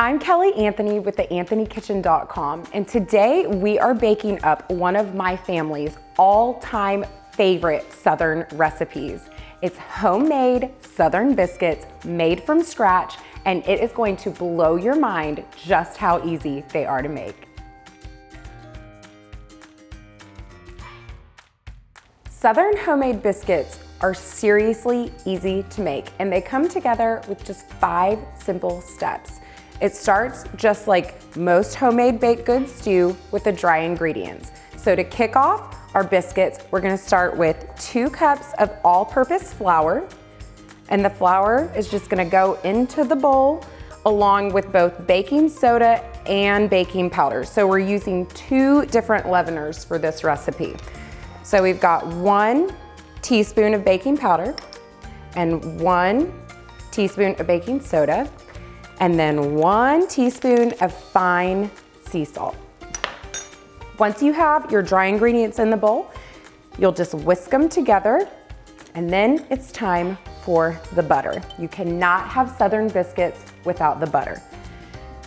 I'm Kelly Anthony with theanthonykitchen.com, and today we are baking up one of my family's all-time favorite Southern recipes. It's homemade Southern biscuits made from scratch, and it is going to blow your mind just how easy they are to make. Southern homemade biscuits are seriously easy to make, and they come together with just 5 simple steps. It starts just like most homemade baked goods do with the dry ingredients. So to kick off our biscuits, we're gonna start with 2 cups of all-purpose flour, and the flour is just gonna go into the bowl along with both baking soda and baking powder. So we're using 2 different leaveners for this recipe. So we've got 1 teaspoon of baking powder and 1 teaspoon of baking soda, and then 1 teaspoon of fine sea salt. Once you have your dry ingredients in the bowl, you'll just whisk them together, and then it's time for the butter. You cannot have Southern biscuits without the butter.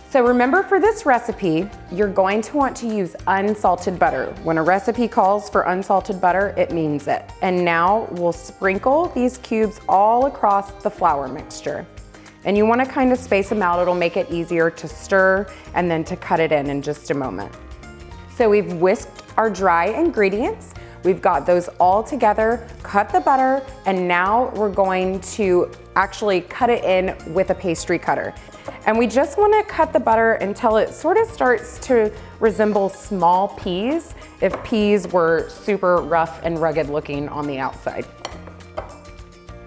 So remember, for this recipe, you're going to want to use unsalted butter. When a recipe calls for unsalted butter, it means it. And now we'll sprinkle these cubes all across the flour mixture. And you want to kind of space them out. It'll make it easier to stir and then to cut it in just a moment. So we've whisked our dry ingredients. We've got those all together, cut the butter, and now we're going to actually cut it in with a pastry cutter. And we just want to cut the butter until it sort of starts to resemble small peas, if peas were super rough and rugged looking on the outside.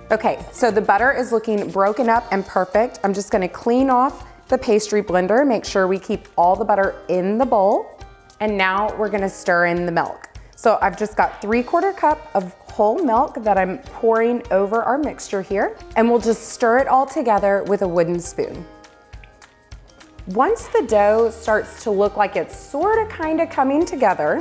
Okay, so the butter is looking broken up and perfect. I'm just gonna clean off the pastry blender, make sure we keep all the butter in the bowl. And now we're gonna stir in the milk. So I've just got 3/4 cup of whole milk that I'm pouring over our mixture here, and we'll just stir it all together with a wooden spoon. Once the dough starts to look like it's sort of kind of coming together,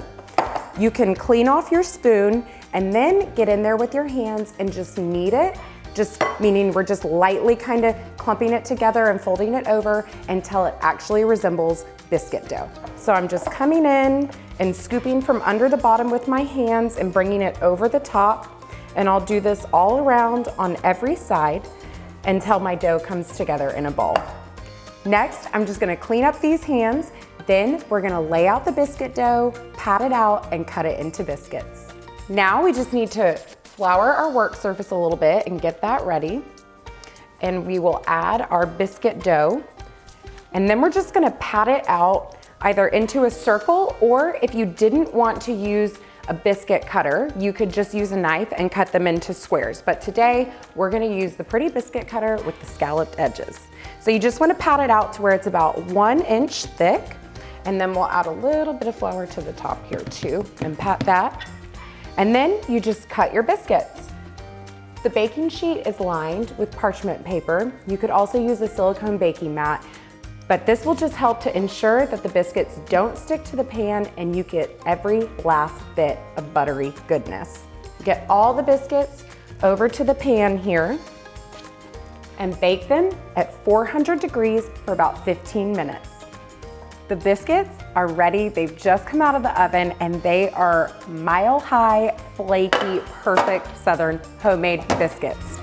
you can clean off your spoon and then get in there with your hands and just knead it, just meaning we're just lightly kind of clumping it together and folding it over until it actually resembles biscuit dough. So I'm just coming in and scooping from under the bottom with my hands and bringing it over the top, and I'll do this all around on every side until my dough comes together in a ball. Next, I'm just gonna clean up these hands, then we're gonna lay out the biscuit dough, pat it out, and cut it into biscuits. Now we just need to flour our work surface a little bit and get that ready. And we will add our biscuit dough. And then we're just gonna pat it out either into a circle, or if you didn't want to use a biscuit cutter, you could just use a knife and cut them into squares. But today, we're gonna use the pretty biscuit cutter with the scalloped edges. So you just wanna pat it out to where it's about 1 inch thick. And then we'll add a little bit of flour to the top here too, and pat that. And then you just cut your biscuits. The baking sheet is lined with parchment paper. You could also use a silicone baking mat, but this will just help to ensure that the biscuits don't stick to the pan and you get every last bit of buttery goodness. Get all the biscuits over to the pan here and bake them at 400 degrees for about 15 minutes. The biscuits are ready. They've just come out of the oven, and they are mile-high, flaky, perfect Southern homemade biscuits.